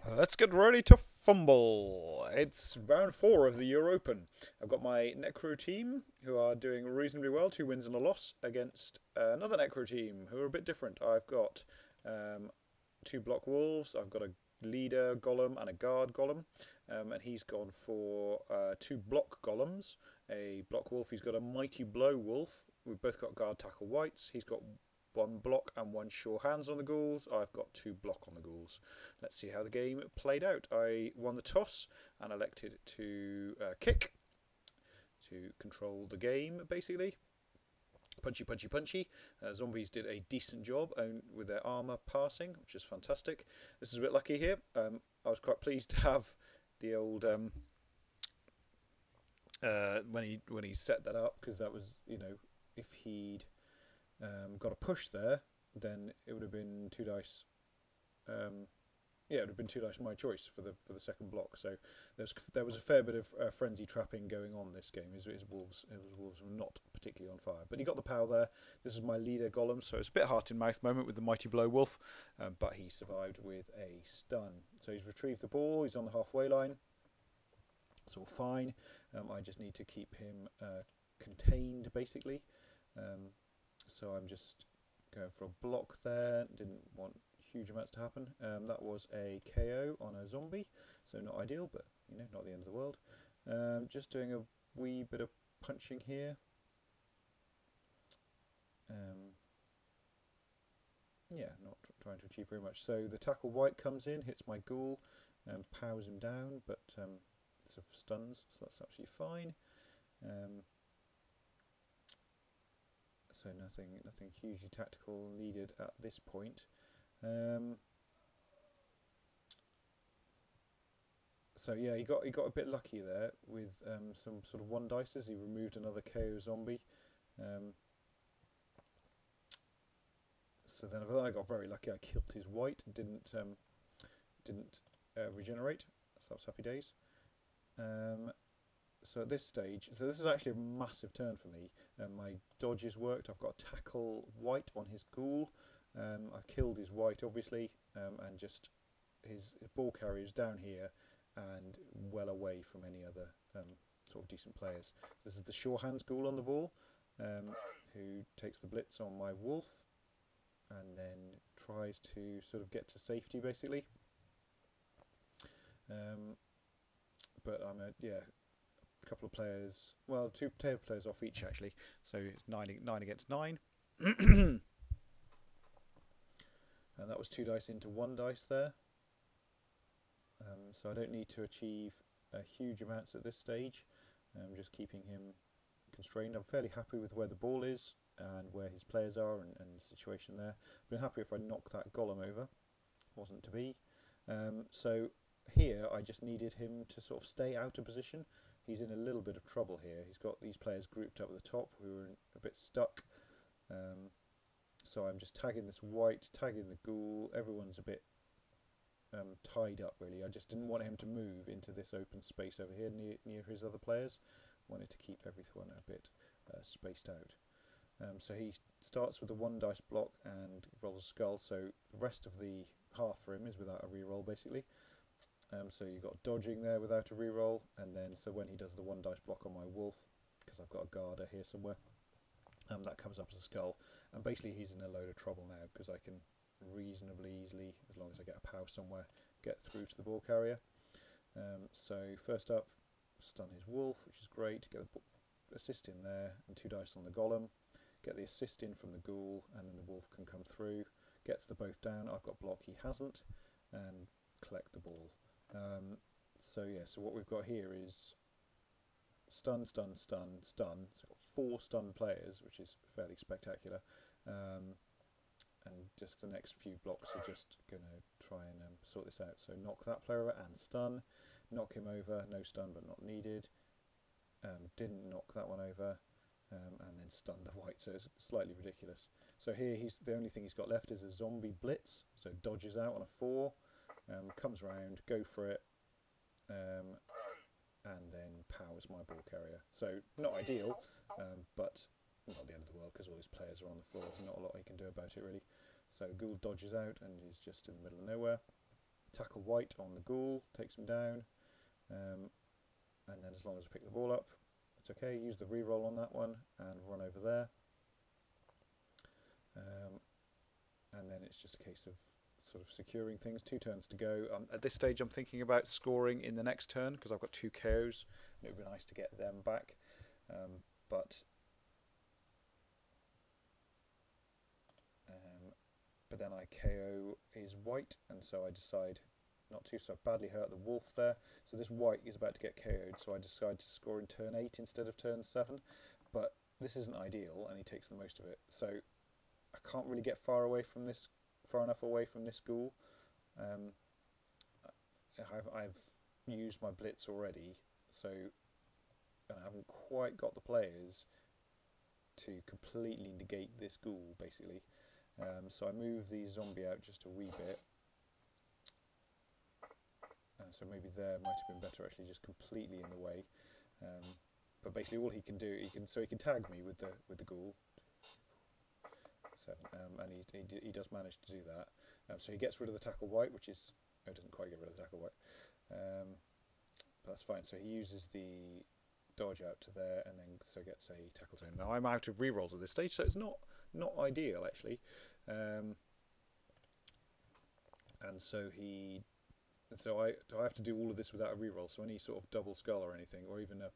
Let's get ready to fumble. It's round 4 of the Europen. I've got my Necro team, who are doing reasonably well, 2 wins and a loss, against another Necro team, who are a bit different. I've got 2 block wolves, I've got a leader golem and a guard golem, and he's gone for 2 block golems, a block wolf. He's got a mighty blow wolf. We've both got guard tackle whites. He's got 1 block and 1 sure hands on the ghouls. I've got 2 block on the ghouls. Let's see how the game played out. I won the toss and elected to kick to control the game, basically. Punchy, punchy, punchy. Zombies did a decent job with their armour passing, which is fantastic. This is a bit lucky here. I was quite pleased to have the old when he set that up, because that was, you know, if he'd got a push there, then it would have been 2 dice. Yeah, it would have been 2 dice my choice for the second block. So there was a fair bit of frenzy trapping going on this game. His wolves were not particularly on fire, but he got the power there. This is my leader golem, so it's a bit heart in mouth moment with the mighty blow wolf, but he survived with a stun. So he's retrieved the ball. He's on the halfway line. It's all fine. I just need to keep him contained, basically. So I'm just going for a block there. Didn't want huge amounts to happen. That was a KO on a zombie, so not ideal, but you know, not the end of the world. Just doing a wee bit of punching here. Yeah, not trying to achieve very much. So the tackle white comes in, hits my ghoul, and powers him down, but sort of stuns, so that's absolutely fine. So nothing hugely tactical needed at this point. So yeah, he got a bit lucky there with some sort of 1 dices. He removed another KO zombie. So then I got very lucky. I killed his white. Didn't regenerate. So that's happy days. So at this stage, so this is actually a massive turn for me. My dodges worked. I've got a tackle white on his ghoul. I killed his white, obviously, and just his ball carrier is down here and well away from any other sort of decent players. This is the sure hands ghoul on the ball, who takes the blitz on my wolf and then tries to sort of get to safety, basically. But I'm a couple of players, well, 2 table players off each actually, so it's 9 against 9. And that was 2 dice into 1 dice there. So I don't need to achieve huge amounts at this stage. I'm just keeping him constrained. I'm fairly happy with where the ball is and where his players are and the situation there. I've been happy if I knocked that golem over. Wasn't to be. So here I just needed him to sort of stay out of position. He's in a little bit of trouble here. He's got these players grouped up at the top who are a bit stuck. So I'm just tagging this white, tagging the ghoul. Everyone's a bit tied up, really. I just didn't want him to move into this open space over here near his other players. Wanted to keep everyone a bit spaced out. So he starts with a 1 dice block and rolls a skull. So the rest of the half for him is without a reroll, basically. So you've got dodging there without a reroll, and then so when he does the 1 dice block on my wolf, because I've got a guarder here somewhere, that comes up as a skull, and basically he's in a load of trouble now because I can reasonably easily, as long as I get a pow somewhere, get through to the ball carrier. So first up, stun his wolf, which is great. Get the assist in there, and 2 dice on the golem. Get the assist in from the ghoul, and then the wolf can come through. Gets the both down. I've got block, he hasn't, and collect the ball. So yeah, so what we've got here is stun, stun, stun, stun. So I've got 4 stun players, which is fairly spectacular. And just the next few blocks are just going to try and sort this out. So knock that player over and stun. Knock him over, no stun but not needed. Didn't knock that one over. And then stun the white, so it's slightly ridiculous. So here the only thing he's got left is a zombie blitz, so dodges out on a 4. Comes round, go for it, and then powers my ball carrier. So not ideal, but not the end of the world because all his players are on the floor. There's not a lot he can do about it really. So Ghoul dodges out and he's just in the middle of nowhere. tackle white on the ghoul, takes him down, and then as long as I pick the ball up, it's okay. Use the reroll on that one and run over there. And then it's just a case of sort of securing things. 2 turns to go. At this stage I'm thinking about scoring in the next turn because I've got 2 KOs and it would be nice to get them back. But then I KO his white, and so I decide not to, so I badly hurt the wolf there. So this white is about to get KO'd, so I decide to score in turn 8 instead of turn 7. But this isn't ideal, and he takes the most of it. So I can't really get far enough away from this ghoul. I've used my blitz already, so and I haven't quite got the players to completely negate this ghoul, basically. So I move the zombie out just a wee bit. So maybe there might have been better, actually, just completely in the way. But basically, all he can do, he can tag me with the ghoul. 7, and he does manage to do that. So he gets rid of the tackle white, which is doesn't quite get rid of the tackle white, but that's fine. So he uses the dodge out to there, and then so gets a tackle turn. Now I'm out of rerolls at this stage, so it's not ideal actually. And so I have to do all of this without a reroll. So any sort of double skull or anything, or even a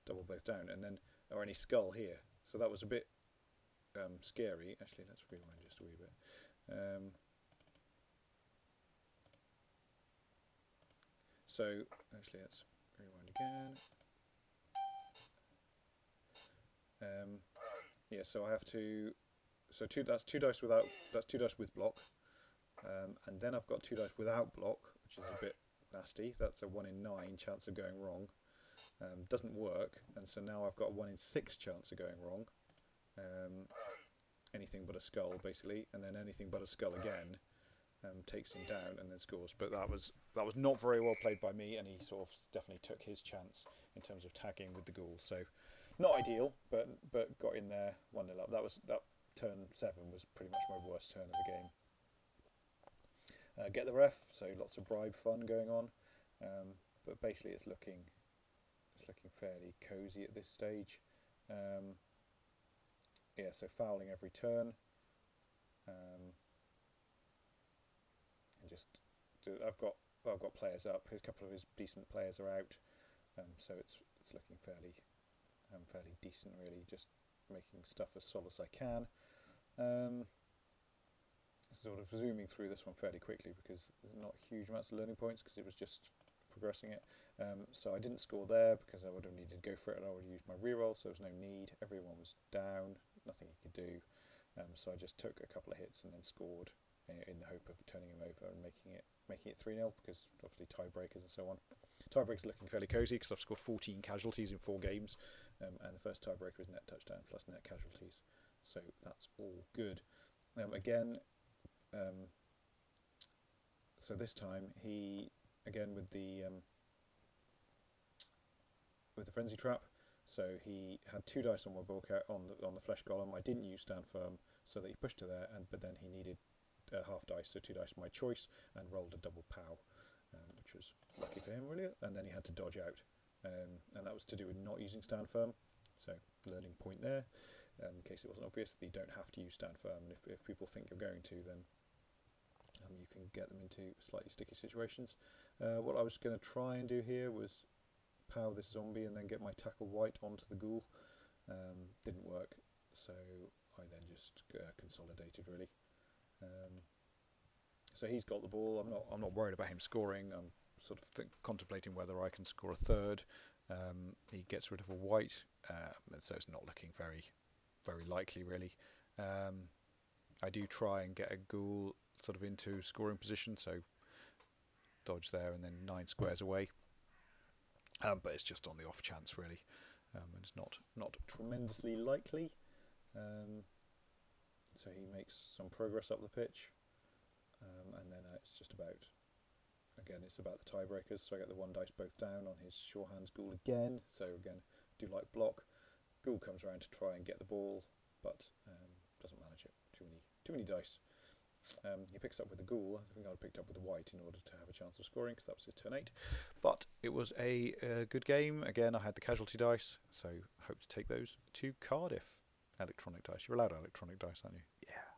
double both down, and then or any skull here. So that was a bit scary. Actually, let's rewind just a wee bit. So actually, let's rewind again. Yeah, so I have to. So that's 2 dice without. That's 2 dice with block, and then I've got 2 dice without block, which is a bit nasty. That's a 1 in 9 chance of going wrong. Doesn't work, and so now I've got a 1 in 6 chance of going wrong. Anything but a skull, basically, and then anything but a skull again takes him down and then scores. But that was not very well played by me, and he sort of definitely took his chance in terms of tagging with the ghoul. So not ideal, but got in there 1-0 up. That turn 7 was pretty much my worst turn of the game. Get the ref, so lots of bribe fun going on, but basically it's looking fairly cosy at this stage. Yeah, so fouling every turn, and just I've got players up. A couple of his decent players are out, so it's looking fairly decent, really. Just making stuff as solid as I can. Sort of zooming through this one fairly quickly because there's not huge amounts of learning points because it was just progressing it. So I didn't score there because I would have needed to go for it, and I would have used my reroll, so there was no need. Everyone was down, nothing he could do. So I just took a couple of hits and then scored in the hope of turning him over and making it 3-0, because obviously tiebreakers and so on. Tiebreakers looking fairly cosy because I've scored 14 casualties in 4 games, and the first tiebreaker is net touchdown plus net casualties, so that's all good. So this time he again with the frenzy trap. So he had 2 dice on my board on the flesh golem. I didn't use stand firm, so that he pushed to there, but then he needed half dice, so 2 dice my choice, and rolled a double pow, which was lucky for him really. And then he had to dodge out, and that was to do with not using stand firm. So learning point there, in case it wasn't obvious, that you don't have to use stand firm. And if people think you're going to, then you can get them into slightly sticky situations. What I was going to try and do here was power this zombie and then get my tackle white onto the ghoul. Didn't work, so I then just consolidated really. So he's got the ball. I'm not worried about him scoring. I'm sort of contemplating whether I can score a third. He gets rid of a white, so it's not looking very likely really. I do try and get a ghoul sort of into scoring position, so dodge there and then 9 squares away. But it's just on the off chance really, and it's not tremendously likely. So he makes some progress up the pitch, and then it's just about, again, it's about the tiebreakers. So I get the 1 dice both down on his sure hands ghoul again. So again, do like block. Ghoul comes around to try and get the ball, but doesn't manage it. Too many dice. He picks up with the Ghoul. I think I picked up with the White in order to have a chance of scoring because that was his turn 8. But it was a good game. Again, I had the casualty dice, so hope to take those to Cardiff. Electronic dice. You're allowed electronic dice, aren't you? Yeah.